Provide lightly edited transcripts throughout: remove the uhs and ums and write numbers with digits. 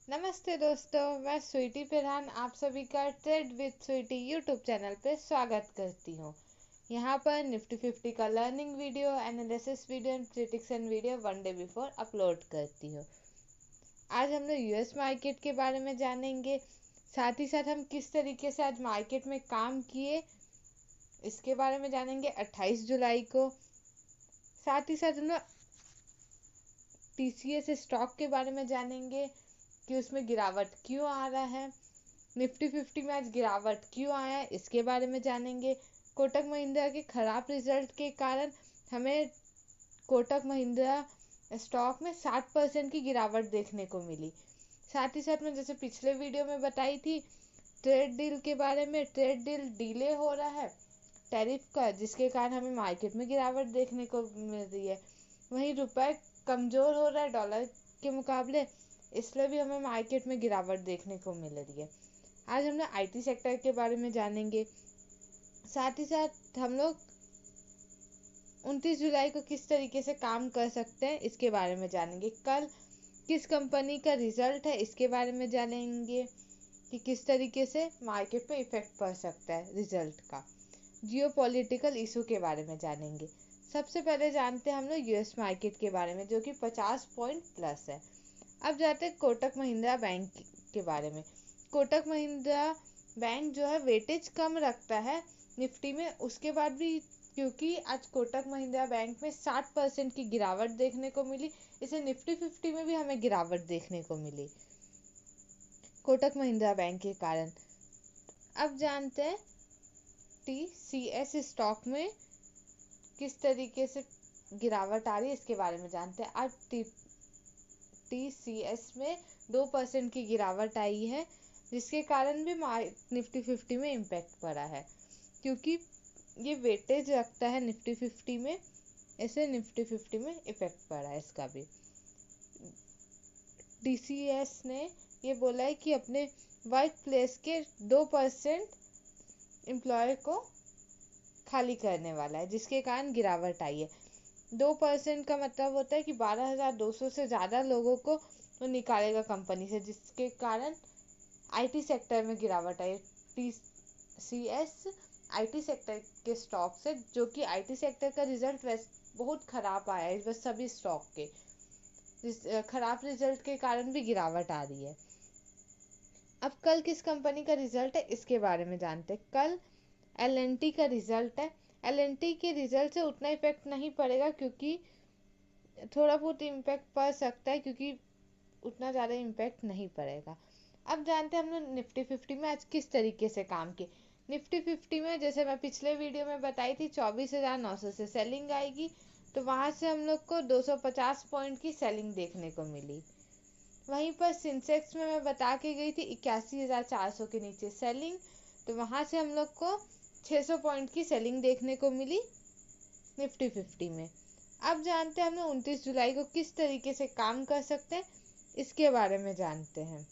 नमस्ते दोस्तों, मैं स्वीटी प्रधान आप सभी का trade with Sweetie YouTube channel पे स्वागत करती हूँ। यहाँ पर निफ्टी 50 का learning video, analysis video and prediction video one day before upload करती हूँ। आज हम लोग यूएस मार्केट के बारे में जानेंगे, साथ ही साथ हम किस तरीके से आज मार्केट में काम किए इसके बारे में जानेंगे 28 जुलाई को। साथ ही साथ हम लोग टीसीएस स्टॉक के बारे में जानेंगे कि उसमें गिरावट क्यों आ रहा है, निफ्टी 50 में आज गिरावट क्यों आया है इसके बारे में जानेंगे। कोटक महिंद्रा के खराब रिजल्ट के कारण हमें कोटक महिंद्रा स्टॉक में 60% की गिरावट देखने को मिली। साथ ही साथ में जैसे पिछले वीडियो में बताई थी ट्रेड डील के बारे में, ट्रेड डील डिले हो रहा है टैरिफ का, जिसके कारण हमें मार्केट में गिरावट देखने को मिल रही है। वहीं रुपए कमज़ोर हो रहा है डॉलर के मुकाबले, इसलिए भी हमें मार्केट में गिरावट देखने को मिल रही है। आज हम लोग आईटी सेक्टर के बारे में जानेंगे, साथ ही साथ हम लोग 29 जुलाई को किस तरीके से काम कर सकते हैं इसके बारे में जानेंगे। कल किस कंपनी का रिजल्ट है इसके बारे में जानेंगे कि किस तरीके से मार्केट पे इफेक्ट पड़ सकता है रिजल्ट का। जियो पॉलिटिकल इशू के बारे में जानेंगे। सबसे पहले जानते हैं हम लोग यूएस मार्केट के बारे में, जो कि 50 पॉइंट प्लस है। अब जाते हैं कोटक महिंद्रा बैंक के बारे में। कोटक महिंद्रा बैंक जो है वेटेज कम रखता है निफ्टी में, उसके बाद भी क्योंकि आज कोटक महिंद्रा बैंक में 60% की गिरावट देखने को मिली, इसे निफ्टी 50 में भी हमें गिरावट देखने को मिली कोटक महिंद्रा बैंक के कारण। अब जानते हैं टीसीएस स्टॉक में किस तरीके से गिरावट आ रही है इसके बारे में जानते हैं। आज टीसीएस में 2% की गिरावट आई है, जिसके कारण भी निफ्टी 50 में इम्पैक्ट पड़ा है, क्योंकि ये वेटेज रखता है निफ्टी 50 में, ऐसे निफ्टी 50 में इफेक्ट पड़ा है इसका भी। टीसीएस ने ये बोला है कि अपने वर्क प्लेस के 2% एम्प्लॉय को खाली करने वाला है, जिसके कारण गिरावट आई है। 2% का मतलब होता है कि 12,200 से ज़्यादा लोगों को वो निकालेगा कंपनी से, जिसके कारण आईटी सेक्टर में गिरावट आई। टीसीएस आईटी सेक्टर के स्टॉक से, जो कि आईटी सेक्टर का रिजल्ट बहुत ख़राब आया है बस सभी स्टॉक के, खराब रिजल्ट के कारण भी गिरावट आ रही है। अब कल किस कंपनी का रिजल्ट है इसके बारे में जानते हैं। कल एल&टी का रिजल्ट है। एल&टी के रिजल्ट से उतना इफेक्ट नहीं पड़ेगा, क्योंकि थोड़ा बहुत इम्पैक्ट पड़ सकता है, क्योंकि उतना ज़्यादा इम्पैक्ट नहीं पड़ेगा। अब जानते हैं हम लोग निफ्टी 50 में आज किस तरीके से काम किए। निफ्टी 50 में जैसे मैं पिछले वीडियो में बताई थी 24,900 से सेलिंग आएगी, तो वहाँ से हम लोग को 250 पॉइंट की सेलिंग देखने को मिली। वहीं पर सेंसेक्स में मैं बता के गई थी 81,400 के नीचे सेलिंग, तो वहाँ से हम लोग को 600 पॉइंट की सेलिंग देखने को मिली निफ्टी 50 में। अब जानते हैं हम लोग 29 जुलाई को किस तरीके से काम कर सकते हैं इसके बारे में जानते हैं।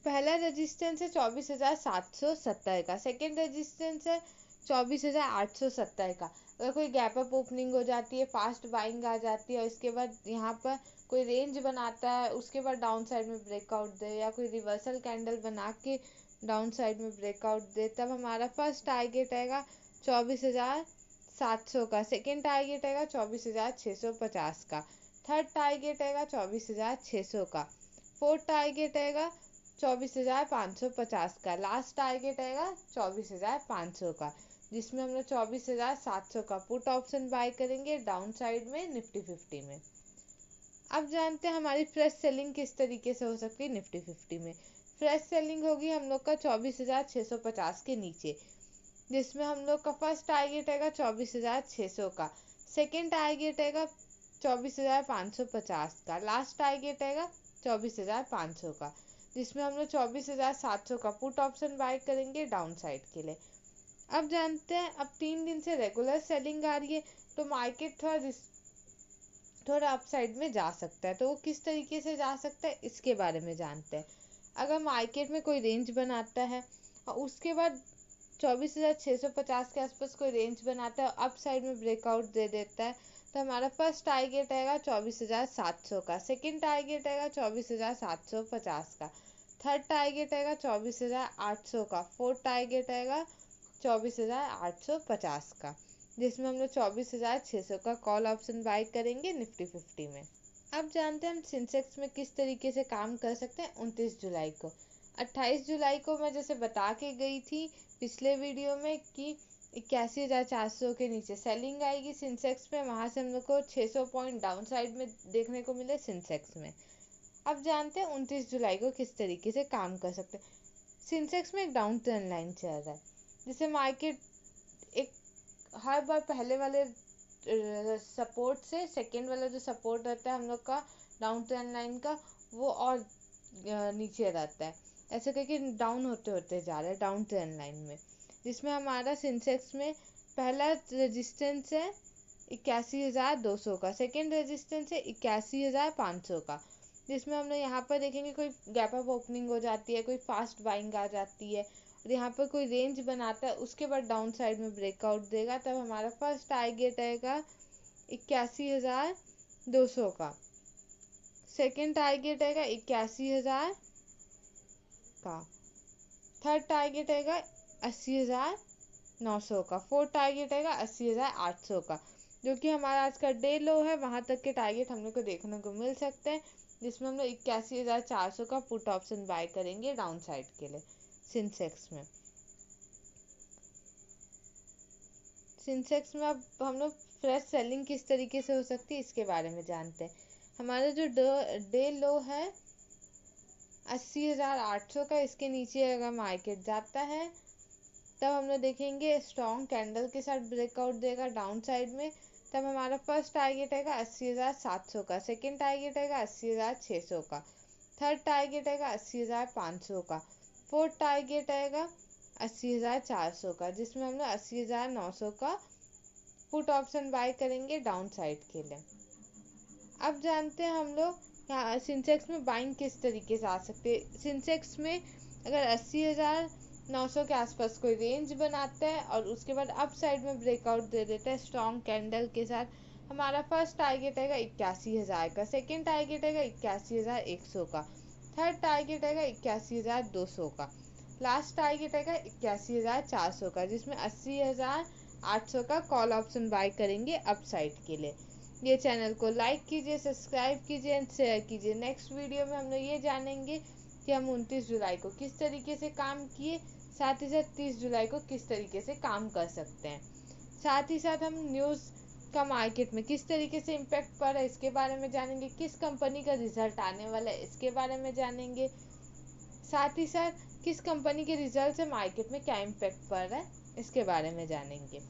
पहला रेजिस्टेंस है 24,770 का, सेकेंड रेजिस्टेंस है 24,870 का। अगर कोई गैप अप ओपनिंग हो जाती है, फास्ट बाइंग आ जाती है और इसके बाद यहाँ पर कोई रेंज बनाता है, उसके बाद डाउन साइड में ब्रेकआउट दे, या कोई रिवर्सल कैंडल बना के डाउन साइड में ब्रेकआउट दे, तब हमारा फर्स्ट टारगेट आएगा 24,700 का, सेकेंड टारगेट आएगा 24,650 का, थर्ड टारगेट आएगा 24,600 का, फोर्थ टारगेट आएगा 24,550 का, लास्ट टारगेट आएगा 24,500 का, जिसमें हम लोग 24,700 का पुट ऑप्शन बाय करेंगे डाउन साइड में निफ्टी 50 में। अब जानते हैं हमारी फ्रेश सेलिंग किस तरीके से हो सकती है निफ्टी 50 में। फ्रेश सेलिंग होगी हम लोग का 24,650 के नीचे, जिसमें हम लोग का फर्स्ट टारगेट आएगा 24,600 का, सेकेंड टारगेट आएगा 24,550 का, लास्ट टारगेट आएगा 24,500 का, जिसमें हम लोग 24,700 का पुट ऑप्शन बाय करेंगे डाउन साइड के लिए। अब जानते हैं अब 3 दिन से रेगुलर सेलिंग आ रही है, तो मार्केट थोड़ा अपसाइड में जा सकता है, तो वो किस तरीके से जा सकता है इसके बारे में जानते हैं। अगर मार्केट में कोई रेंज बनाता है और उसके बाद 24,650 के आसपास कोई रेंज बनाता है, अप साइड में ब्रेकआउट दे देता है, तो हमारा फर्स्ट टारगेट आएगा 24,700 का, सेकंड टारगेट आएगा 24,750 का, थर्ड टारगेट आएगा 24,800 का, फोर्थ टारगेट आएगा 24,850 का, जिसमें हम लोग 24,600 का कॉल ऑप्शन बाय करेंगे निफ्टी 50 में। अब जानते हैं हम सेंसेक्स में किस तरीके से काम कर सकते हैं 29 जुलाई को। 28 जुलाई को मैं जैसे बता के गई थी पिछले वीडियो में कि 81,400 के नीचे सेलिंग आएगी सेंसेक्स में, वहां से हम लोग को 600 पॉइंट डाउन साइड में देखने को मिले सेंसेक्स में। अब जानते हैं 29 जुलाई को किस तरीके से काम कर सकते हैं। सेंसेक्स में एक डाउन ट्रेंड लाइन चल रहा है, जिसे मार्केट एक हर बार पहले वाले सपोर्ट से सेकेंड वाला जो सपोर्ट रहता है हम लोग का डाउन ट्रेंड लाइन का, वो और नीचे रहता है, ऐसे करके डाउन होते होते जा रहा है डाउन ट्रेंड लाइन में, जिसमें हमारा सेंसेक्स में पहला रेजिस्टेंस है 81,200 का, सेकेंड रेजिस्टेंस है 81,500 का, जिसमें हम लोग यहाँ पर देखेंगे कोई गैप अप ओपनिंग हो जाती है, कोई फास्ट बाइंग आ जाती है और यहाँ पर कोई रेंज बनाता है, उसके बाद डाउन साइड में ब्रेकआउट देगा, तब हमारा फर्स्ट टारगेट आएगा 81,200 का, सेकेंड टारगेट आएगा 81,000 का, थर्ड टारगेट आएगा 80,900 का, फोर्थ टारगेट आएगा 80,800 का, जो कि हमारा आज का डे लो है, वहां तक के टारगेट हम लोग को देखने को मिल सकते हैं, जिसमें हम लोग 81,400 का पुट ऑप्शन बाय करेंगे डाउन साइड के लिए सेंसेक्स में। सेंसेक्स में अब हम लोग फ्रेश सेलिंग किस तरीके से हो सकती है इसके बारे में जानते हैं। हमारा जो डे लो है 80,800 का, इसके नीचे अगर मार्केट जाता है तब हम लोग देखेंगे स्ट्रॉन्ग कैंडल के साथ ब्रेकआउट देगा डाउन साइड में, तब हमारा फर्स्ट टारगेट आएगा 80,700 का, सेकेंड टारगेट आएगा 80,600 का, थर्ड टारगेट आएगा 80,500 का, फोर्थ टारगेट आएगा 80,400 का, जिसमें हम लोग 80,900 का पुट ऑप्शन बाय करेंगे डाउन साइड के लिए। अब जानते हैं हम लोग यहाँ सेंसेक्स में बाइंग किस तरीके से आ सकते हैं। सेंसेक्स में अगर 80,900 के आसपास कोई रेंज बनाता है और उसके बाद अप साइड में ब्रेकआउट दे देता है स्ट्रॉन्ग कैंडल के साथ, हमारा फर्स्ट टारगेट आएगा 81,000 का, सेकेंड टारगेट आएगा 81,100 का, थर्ड टारगेट आएगा 81,200 का, लास्ट टारगेट आएगा 81,400 का, जिसमें 80,800 का कॉल ऑप्शन बाय करेंगे अप साइड के लिए। ये चैनल को लाइक कीजिए, सब्सक्राइब कीजिए एंड शेयर कीजिए। नेक्स्ट वीडियो में हम लोग ये जानेंगे कि हम 29 जुलाई को किस तरीके से काम किए, साथ ही साथ 30 जुलाई को किस तरीके से काम कर सकते हैं। साथ ही साथ हम न्यूज़ का मार्केट में किस तरीके से इम्पैक्ट पड़ रहा है इसके बारे में जानेंगे, किस कंपनी का रिजल्ट आने वाला है इसके बारे में जानेंगे, साथ ही साथ किस कंपनी के रिजल्ट से मार्केट में क्या इम्पैक्ट पड़ रहा है इसके बारे में जानेंगे।